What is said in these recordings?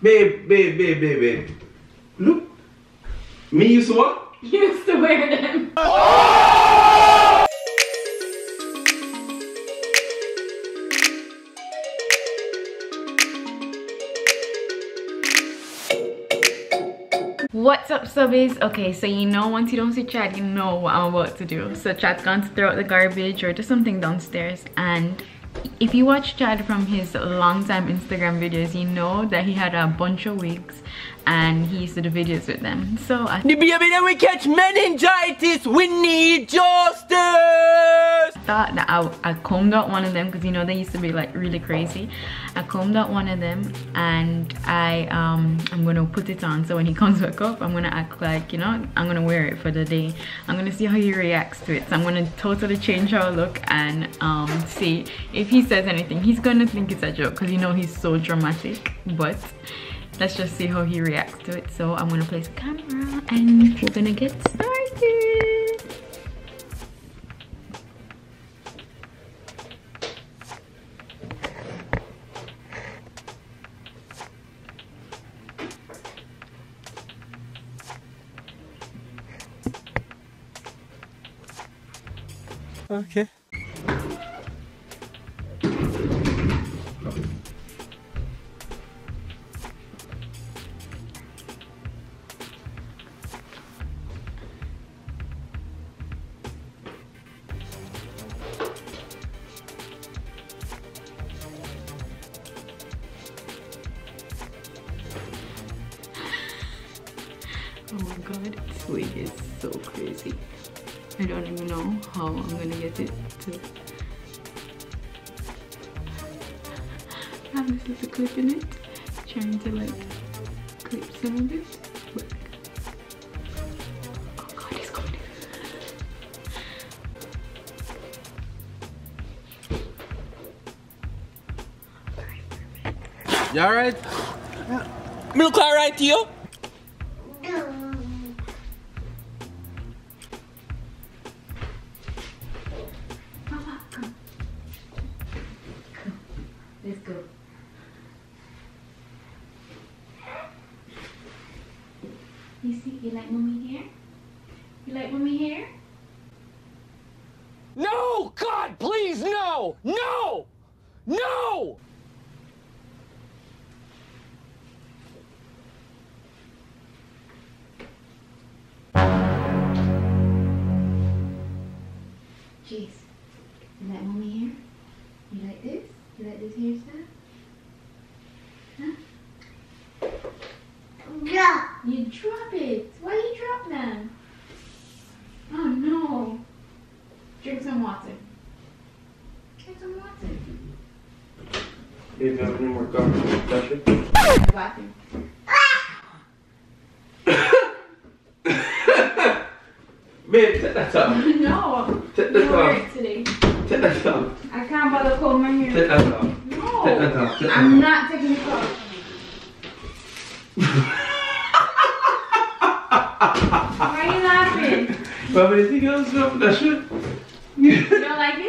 Babe. Look. Me used to what? You used to wear them. What's up, subbies? Okay, so you know once you don't see Chad, you know what I'm about to do. So Chad's gone to throw out the garbage or do something downstairs, and if you watch Chad from his long time Instagram videos, you know that he had a bunch of wigs and he used to do videos with them. So I the baby that we catch meningitis, we need justice. thought that I combed out one of them because you know they used to be like really crazy. I combed out one of them and I'm gonna put it on, so when he comes back up I'm gonna act like, you know, I'm gonna wear it for the day. I'm gonna see how he reacts to it. So I'm gonna totally change how I look and see if he says anything. He's gonna think it's a joke because you know he's so dramatic, but let's just see how he reacts to it. So I'm gonna place a camera and we're gonna get started. Okay. Oh my god, this wig is so crazy. I don't even know how I'm gonna get it to have this little clip in it. Trying to like clip some of it. But oh god, it's coming. You alright? Me look alright to you? Let's go. You see, you like mommy hair? You like mommy hair? No! God, please, no! No! No! Jeez. You like mommy hair? You like this? You like this hairstyle? Huh? Yeah. You drop it. Why you drop them? Oh no. Drink some water. Drink some water. You don't have any more coffee? Touch it. The bathroom. Babe, take that off. No. Take that You wear off. it today. Take that off. I can't bother comb my hair. Take that off. No. Take that off. Take that I'm off. not taking it off. Why are you laughing? But anything else up that shit? You don't like it?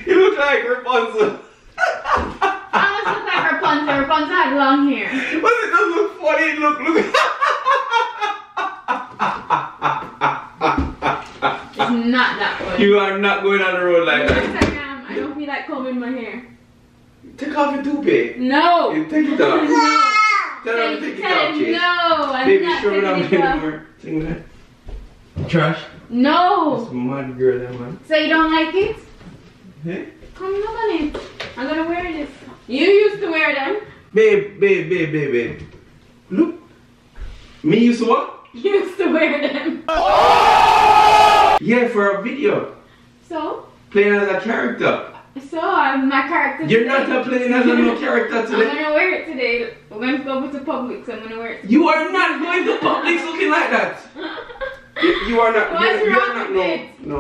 You look like Rapunzel. I almost look like Rapunzel. Rapunzel had long hair. But it doesn't look funny. Look. It's not that funny. You are not going on the road like that. Yes, I am. I don't feel like combing my hair. Take off your toupee. No. You take it off. No. Tell them to take it off, Chase. No, I'm Baby, not show me that taking it off. anymore. Sing that. Trash. No. This mad girl, that man. So you don't like it? Hey? Come look on it. I'm gonna wear this. You used to wear them. Babe. Look. Me used to what? You used to wear them. Yeah, for a video. So? Playing as a character. So I'm my character. You're today. not playing as a no character I'm today. gonna wear it today. We're going to go to Publix. I'm gonna wear it. You are not going to Publix looking like that. You are not. What's you wrong are not. with it? No.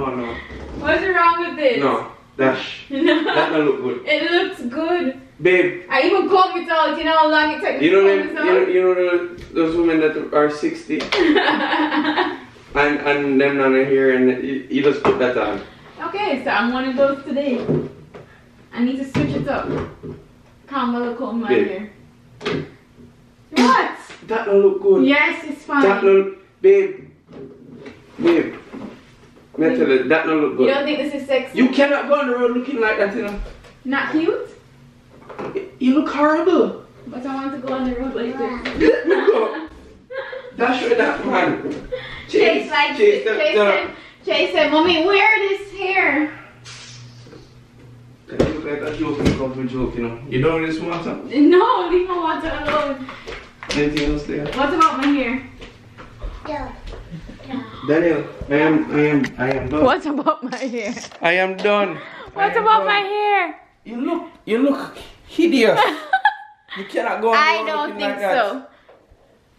What's wrong with this? No. Dash. No. That don't look good. It looks good. Babe. I even combed it out. You know how long it took me You know to comb it out? you know those women that are 60 and them on here and you just put that on. Okay, so I'm one of those today. I need to switch it up. Calm a little in my hair. What? That don't look good. Yes, it's fine. That don't, babe. Babe. Let me tell you, that don't look good. You don't think this is sexy? You cannot go on the road looking like that, you know. Not cute? You look horrible. But I want to go on the road like this. Let me go. That's right, that man. Chase like Chase said, Mommy, wear this hair. That look like a joke, you come from joke, you know. You don't really want something? No, leave my water alone. Anything else there? What about my hair? Danielle, I am done. What about my hair? I am done. What about my hair? You look hideous. You cannot go on the road I don't looking think like that. so.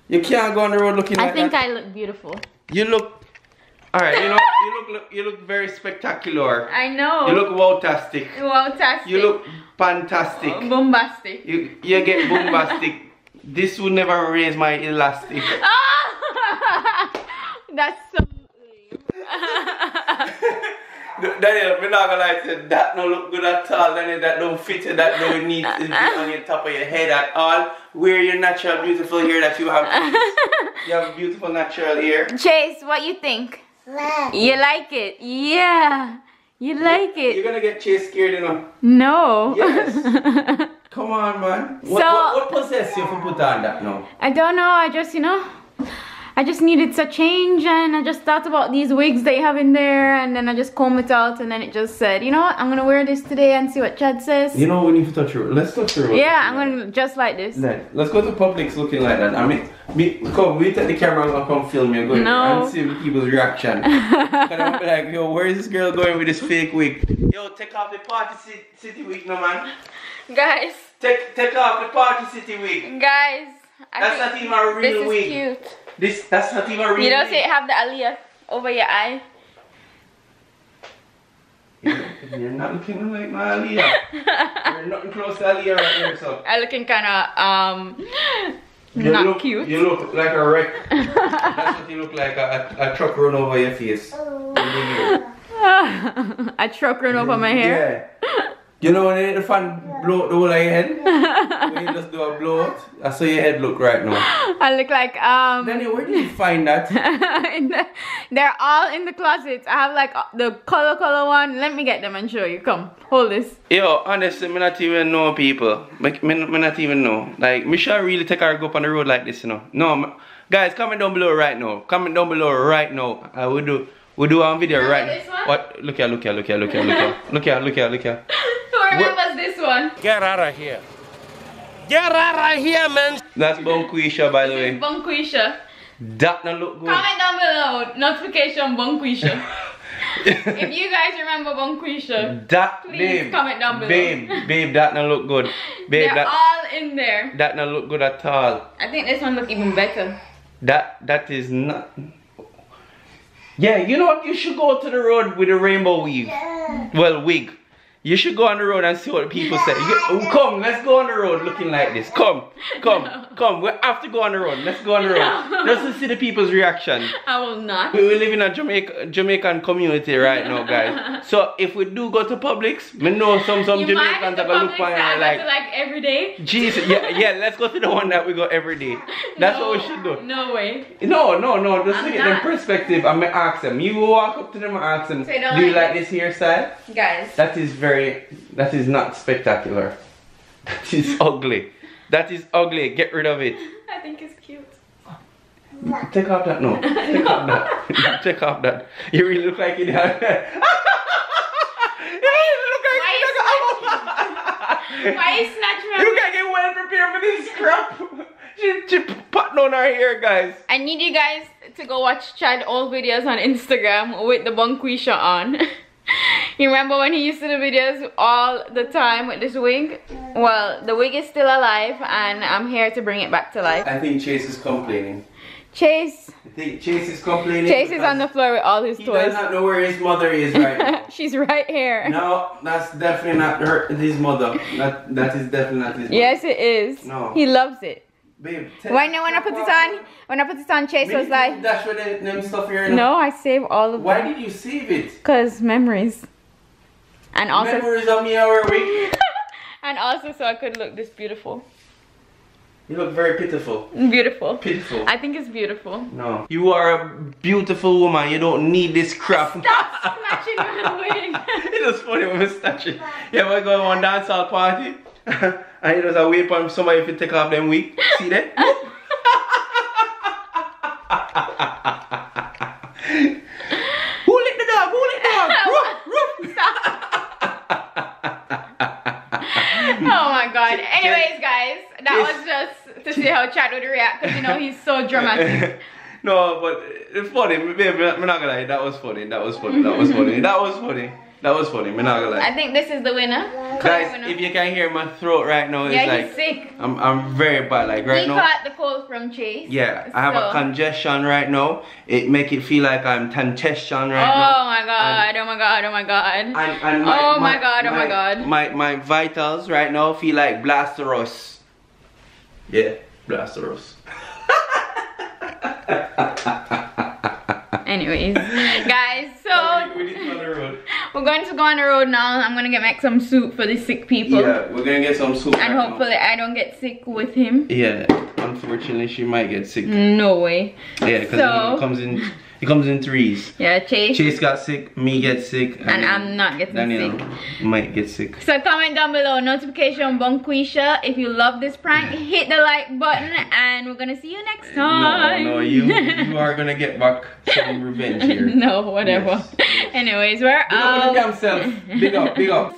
You can't go on the road looking like that. I think I look beautiful. You look. Alright, you look very spectacular. I know. You look wow-tastic. Wow-tastic. You look fantastic. Bombastic. You get bombastic. This would never raise my elastic. That's so lame. Danielle, we're not gonna lie to you, that don't look good at all, Danielle, that don't fit you, that don't need to be on your top of your head at all. Wear your natural beautiful hair that you have. You have beautiful natural hair. Chase, what you think? You like it? Yeah. You like it? You're gonna get Chase scared, you know? No. Yes. Come on, man. What possessed you to put on that now? I don't know, I just, I just needed to change, and I just thought about these wigs they have in there, and then I just combed it out, and then it just said, you know what, I'm gonna wear this today and see what Chad says. You know, we need to touch her. Let's touch her. Yeah, I'm gonna just like this. Let's go to Publix looking like that. I mean, come, we take the camera and come film you going and see people's reaction. Because I'm gonna be like, yo, where is this girl going with this fake wig? Yo, take off the Party City wig, no man. Guys. Take off the Party City wig. Guys. That's not even a real wig. This is cute. That's not even a real wig. You don't see it have the aliyah over your eye? You're not looking like my aliyah. You're nothing close to aliyah right here, so. I'm looking kinda, not cute. You look like a wreck. That's what you look like, a truck run over your face. A truck run over my hair? Yeah. You know when the fan blow out the whole of your head? When you just do a blow out? That's how your head look right now. I look like, Danielle, where did you find that? They're all in the closets. I have like the color one. Let me get them and show you. Come, hold this. Yo, honestly, me not even know people. Me not even know. Like, me should really take our go up on the road like this, you know. No, guys, comment down below right now. Comment down below right now. I will do. We'll do a video right now. What? Look here. Who remembers this one? Get out of here. Get out of here, man. That's Bonquisha, by the way. Bonquisha. That not look good. Comment down below. Notification Bonquisha. If you guys remember Bonquisha, please comment down below. Babe, that not look good. Babe, they're all in there. That not look good at all. I think this one look even better. That is not. Yeah, you know what? You should go to the road with a rainbow weave. Well, wig. You should go on the road and see what people say. Come, let's go on the road looking like this. Come. We have to go on the road. Let's go on the road. Just to see the people's reaction. I will not. We live in a Jamaican community right now, guys. So if we do go to Publix, we know some Jamaicans are gonna look for you like every day. Jesus, yeah. Let's go to the one that we go every day. That's what we should do. No way. No. Just to get them perspective. I'm gonna ask them. You walk up to them and ask them. Do you like this hairstyle? Guys. That is not spectacular. That is ugly. That is ugly. Get rid of it. I think it's cute. Take off that. No. Take off that. Take off that. You really look like it. Why you snatch me? You gotta get well prepared for this crap. She putting on her hair, guys. I need you guys to go watch Chad old videos on Instagram with the Bonquisha on. You remember when he used to do videos all the time with this wig? Well, the wig is still alive, and I'm here to bring it back to life. I think Chase is complaining. Chase? I think Chase is complaining. Chase is on the floor with all his toys. He does not know where his mother is right now. She's right here. No, that's definitely not his mother. That is definitely not his mother. Yes, it is. No. He loves it. Babe, When I put it on, Chase was like, that's where them stuff here. no, I save all of Why them. did you save it? Because memories. And also, Memories of me our week. and also so I could look this beautiful. You look very pitiful. Beautiful. Pitiful. I think it's beautiful. No. You are a beautiful woman. You don't need this crap. Stop snatching my wig. It was funny when we snatch it. Yeah, we're going to one dancehall party. And it was a wait for somebody to take off them wig. See that? Who let the dog? Who let the dog? Roof, Oh my god. Anyways, guys, that was just to see how Chad would react because you know he's so dramatic. No, but it's funny. Babe, I'm not gonna lie. That was funny. That was funny. That was funny. That was funny. That was funny. I'm not gonna lie. I think this is the winner. Guys, if you can hear my throat right now, it's yeah, like he's sick. I'm very bad. Like right He now. caught the cold from Chase. Yeah, I have a congestion right now. It make it feel like I'm congestion right now. Oh my god, oh my god, oh my god. And oh my god, oh my god. My vitals right now feel like Blasterus. Yeah, Blasterus. Anyways, guys, so we're going to go on the road now. I'm gonna make some soup for the sick people. Yeah, we're gonna get some soup. And right hopefully now. I don't get sick with him. Yeah, unfortunately she might get sick. No way. Yeah, because it comes in threes. Yeah, Chase got sick, me get sick, and I'm not getting Danielle sick. might get sick. So comment down below, notification Bonquisha. If you love this prank, hit the like button and we're gonna see you next time. No, you are gonna get back some revenge here. No, whatever. Yes. Anyways, we're out. Big up.